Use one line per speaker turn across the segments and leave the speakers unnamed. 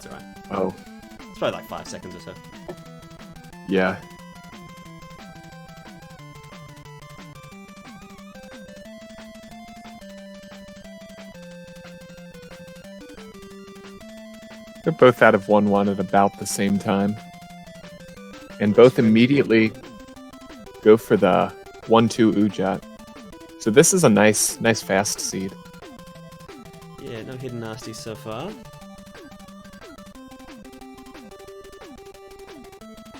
that's alright.
Oh.
It's probably like 5 seconds or so.
Yeah. They're both out of 1-1 at about the same time. And both immediately go for the 1-2 Ujat. So this is a nice fast seed.
Yeah, no hidden nasties so far.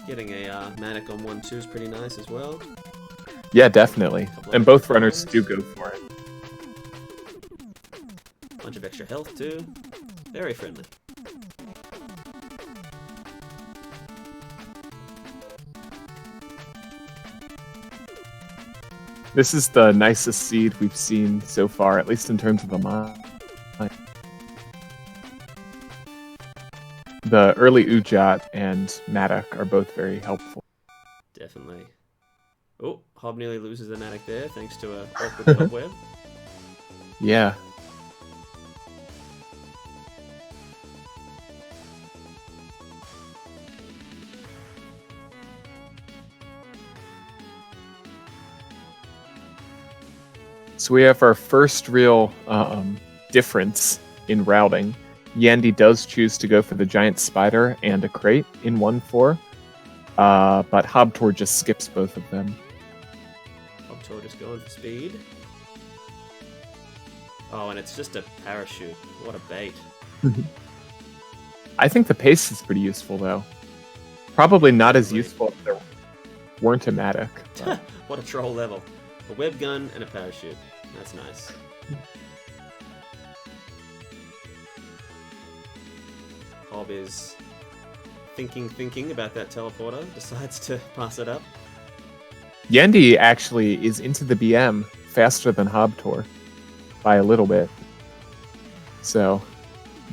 Getting a Manic on 1-2 is pretty nice as well.
Yeah, definitely. And both runners do go for it.
Bunch of extra health too. Very friendly.
This is the nicest seed we've seen so far, at least in terms of the mine. The early Ujat and Matic are both very helpful.
Definitely. Oh, Hob nearly loses the Matic there, thanks to a awkward cobweb.
Yeah. So we have our first real difference in routing. Yandie does choose to go for the giant spider and a crate in 1-4, but Hobt0r just skips both of them.
Hobt0r just going for speed. Oh, and it's just a parachute. What a bait.
I think the pace is pretty useful, though. Probably not as useful if there weren't a Matic.
What a troll level. A web gun and a parachute. That's nice. Hob is thinking about that teleporter. Decides to pass it up.
Yandie actually is into the BM faster than Hobt0r by a little bit. So,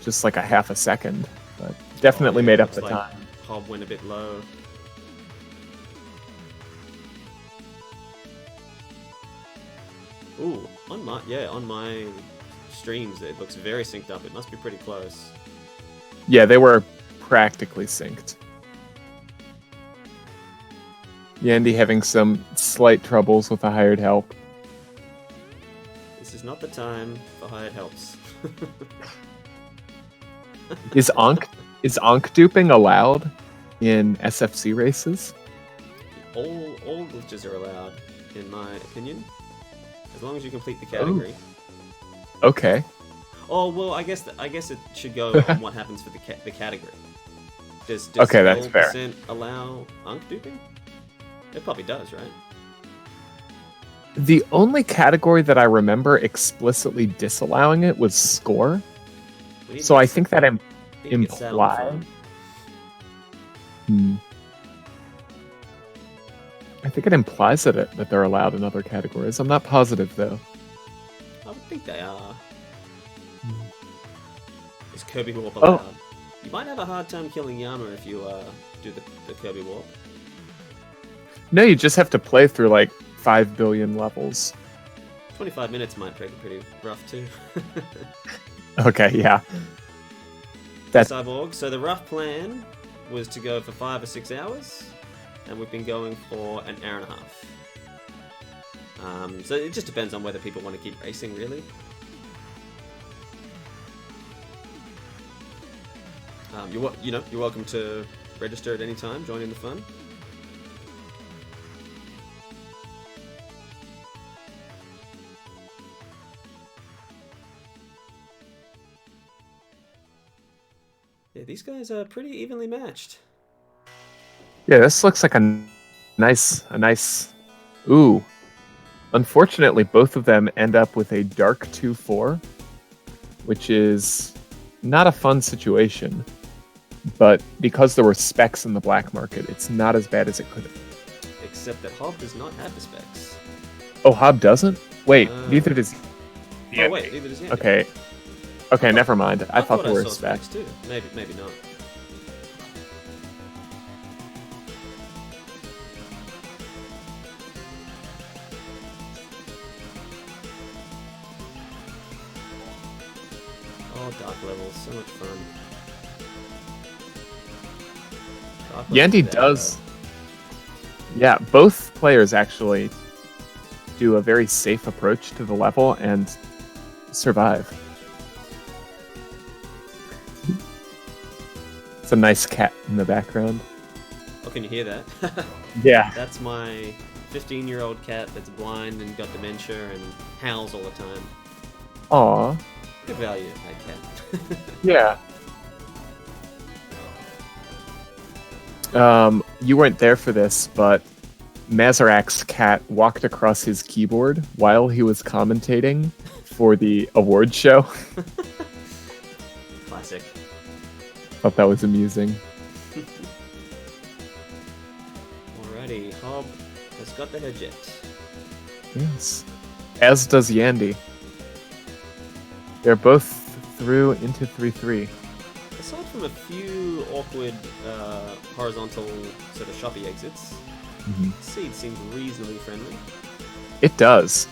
just like a half a second. But definitely made up the time.
Hob went a bit low. Ooh, on my streams it looks very synced up. It must be pretty close.
Yeah, they were practically synced. Yandie having some slight troubles with the hired help.
This is not the time for hired helps.
Is Ankh duping allowed in SFC races?
All glitches are allowed, in my opinion. As long as you complete the category.
Oh. Okay.
Oh well, I guess it should go on what happens for the category. Does
okay, that's fair.
Allow Ankh duping? It probably does, right?
The only category that I remember explicitly disallowing it was score. So I think that implies. I think it implies that they're allowed in other categories. I'm not positive though.
I would think they are. Is Kirby Warp allowed? Oh. You might have a hard time killing Yama if you do the Kirby Warp.
No, you just have to play through like 5 billion levels.
25 minutes might make it pretty rough too.
Okay, yeah. That's
Cyborg. So the rough plan was to go for 5 or 6 hours, and we've been going for an hour and a half. So it just depends on whether people want to keep racing, really. You're welcome to register at any time, join in the fun. Yeah, these guys are pretty evenly matched.
Yeah, this looks like a nice. Ooh. Unfortunately, both of them end up with a dark 2-4, which is not a fun situation. But because there were specs in the black market, it's not as bad as it could have been.
Except that Hob does not have the specs.
Oh, Hob doesn't? Wait, neither does Yandie.
Oh wait, neither does Yandie.
Okay, never mind. I thought there were
specs too. Maybe not. Oh, dark levels, so much fun.
Yandie does. Yeah, both players actually do a very safe approach to the level and survive. It's a nice cat in the background.
Oh, can you hear that?
Yeah.
That's my 15-year-old cat that's blind and got dementia and howls all the time.
Aw.
Good value, that cat.
Yeah. You weren't there for this, but Mazarak's cat walked across his keyboard while he was commentating for the award show.
Classic.
Thought that was amusing.
Alrighty, Hob has got the head jet.
Yes. As does Yandie. They're both through into 3-3.
Aside from a few awkward horizontal sort of shoppy exits, Seed seems reasonably friendly.
It does.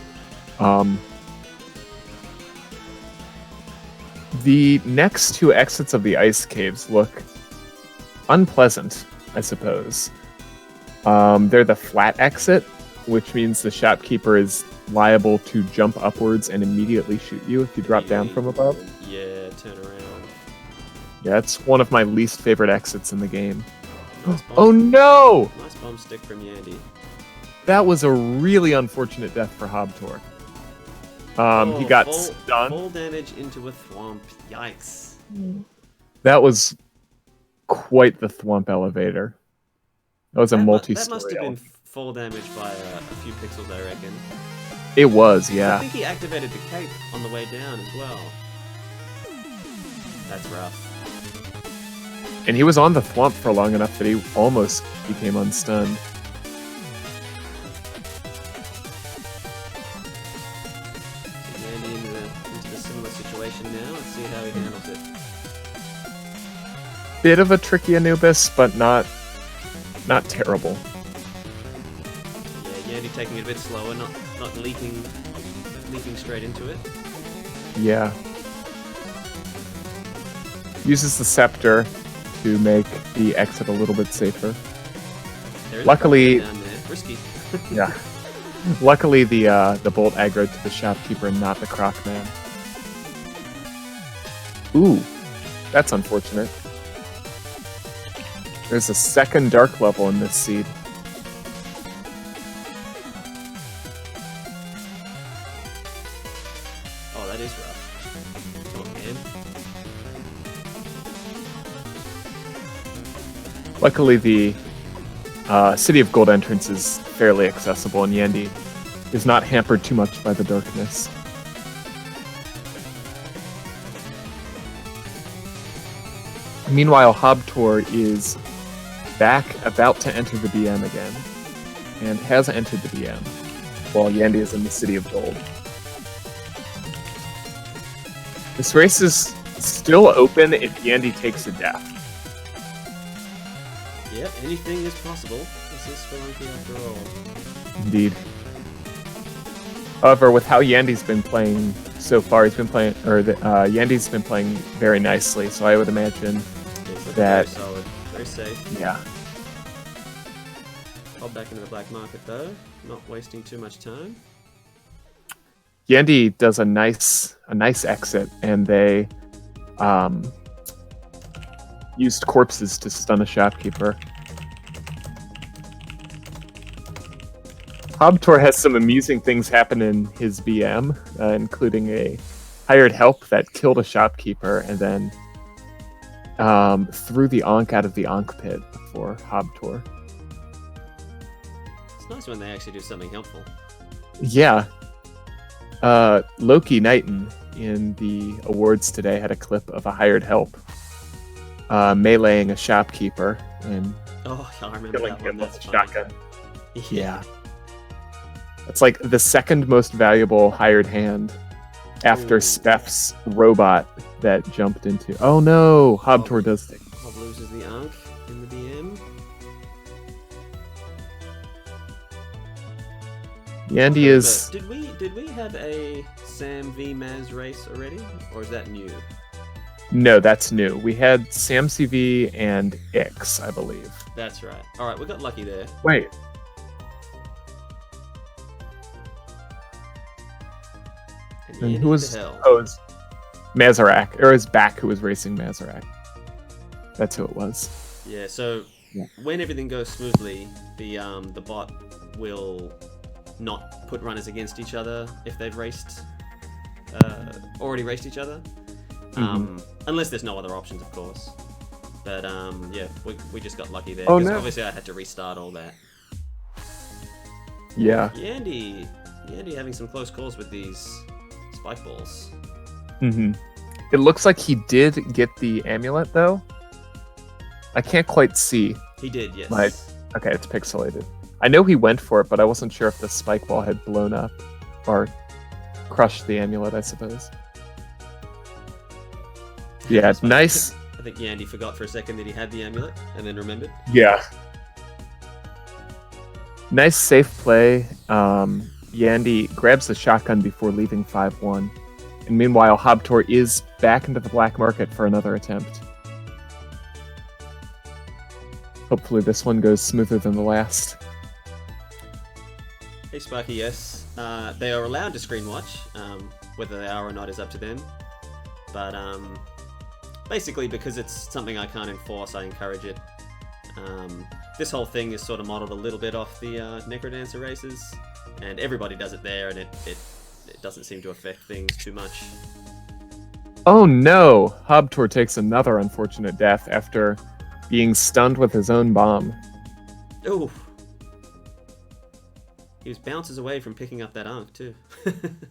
The next two exits of the ice caves look unpleasant, I suppose. They're the flat exit, which means the shopkeeper is liable to jump upwards and immediately shoot you if you drop down from above.
Yeah, turn around.
Yeah, it's one of my least favorite exits in the game.
Nice
Oh no!
Nice bomb stick from Yandie.
That was a really unfortunate death for Hobt0r. He got stunned.
Full damage into a thwomp. Yikes.
That was quite the thwomp elevator. That was a multi-story.
That must have been full damage by a few pixels, I reckon.
It was, yeah.
I think he activated the cape on the way down as well. That's rough.
And he was on the thwomp for long enough that he almost became unstunned.
Yandie into the similar situation now. Let's see how he handles it.
Bit of a tricky Anubis, but not terrible.
Yeah, Yandie taking it a bit slower, not leaping straight into it.
Yeah. Uses the scepter to make the exit a little bit safer. Luckily,
down there. Risky.
Yeah. Luckily, the bolt aggroed to the shopkeeper and not the Crocman. Ooh, that's unfortunate. There's a second dark level in this seed.
Oh, that is rough. Come on, man.
Luckily, the City of Gold entrance is fairly accessible, and Yandie is not hampered too much by the darkness. Meanwhile, Hobt0r is back, about to enter the BM again, and has entered the BM, while Yandie is in the City of Gold. This race is still open if Yandie takes a death.
Yep, anything is possible. This is Spelunky after all.
Indeed. However, with how Yandie's been playing so far, Yandie's been playing very nicely, so I would imagine that...
Very solid, very safe.
Yeah.
Hop back into the black market though, not wasting too much time.
Yandie does a nice exit, and they used corpses to stun a shopkeeper. Hobt0r has some amusing things happen in his BM, including a hired help that killed a shopkeeper and then threw the Ankh out of the Ankh pit for Hobt0r.
It's nice when they actually do something helpful.
Yeah. Loki Knighton in the awards today had a clip of a hired help meleeing a shopkeeper and
I remember
killing
that
him
one.
with a
That's funny.
shotgun. Yeah. It's like the second most valuable hired hand after Speph's robot that jumped into... Oh no! Hobt0r does take...
Hob loses the Ankh in the BM.
Yandie is...
Did we have a Sam v Maz race already? Or is that new?
No, that's new. We had Sam CV and X, I believe.
That's right. All right, we got lucky there.
Wait. And who was Mazarak, or his back who was racing Mazarak. That's who it was.
Yeah, so when everything goes smoothly, the bot will not put runners against each other if they've already raced each other. Unless there's no other options, of course. But yeah, we just got lucky there. Because obviously I had to restart all that.
Yeah.
Yandie having some close calls with these spike balls.
It looks like he did get the amulet, though. I can't quite see.
He did, yes.
Okay, it's pixelated. I know he went for it, but I wasn't sure if the spike ball had blown up or crushed the amulet, I suppose. Yeah, nice.
I think Yandie forgot for a second that he had the amulet and then remembered.
Yeah. Nice safe play. Yandie grabs the shotgun before leaving 5-1. And meanwhile, Hobt0r is back into the black market for another attempt. Hopefully this one goes smoother than the last.
Hey Sparky, yes. They are allowed to screen watch. Whether they are or not is up to them. But basically, because it's something I can't enforce, I encourage it. This whole thing is sort of modeled a little bit off the Necrodancer races, and everybody does it there, and it doesn't seem to affect things too much.
Oh no! Hobt0r takes another unfortunate death after being stunned with his own bomb.
Ooh. He was bounces away from picking up that Ankh, too.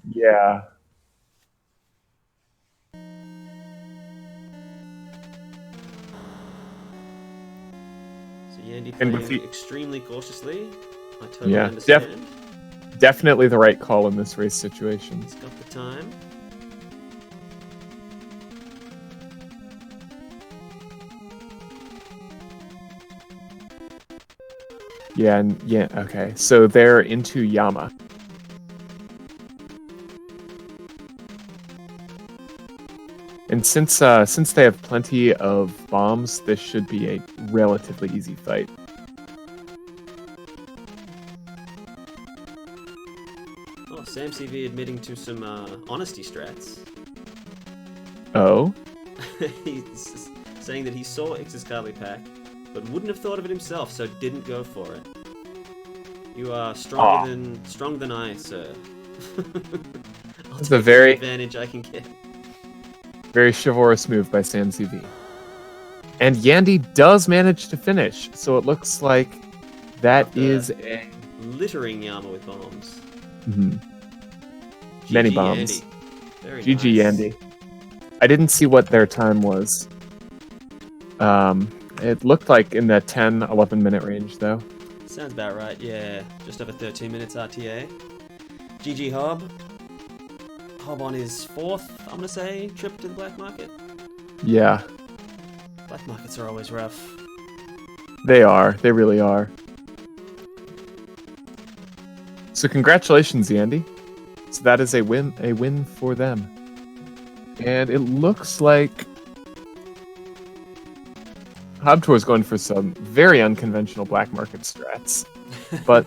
Yeah.
So Yandie playing extremely cautiously. I totally
Yeah,
understand.
Definitely the right call in this race situation.
He's got the time.
Yeah, okay. So they're into Yama. And since they have plenty of bombs, this should be a relatively easy fight.
Oh, Sam CV admitting to some honesty strats.
Oh?
He's saying that he saw X's Carly pack, but wouldn't have thought of it himself, so didn't go for it. You are stronger than I, sir.
It's a very
advantage I can get.
Very chivalrous move by Sam CV. And Yandie does manage to finish, so it looks like that is a
littering Yama with bombs.
Many
GG
bombs.
Yandie. Very
GG
nice.
Yandie. I didn't see what their time was. It looked like in the 10-11 minute range, though.
Sounds about right, yeah. Just over 13 minutes RTA. GG Hob. Hob on his 4th, I'm going to say, trip to the black market.
Yeah.
Black markets are always rough.
They are. They really are. So congratulations, Yandie. So that is a win for them. And it looks like Hobt0r is going for some very unconventional black market strats, but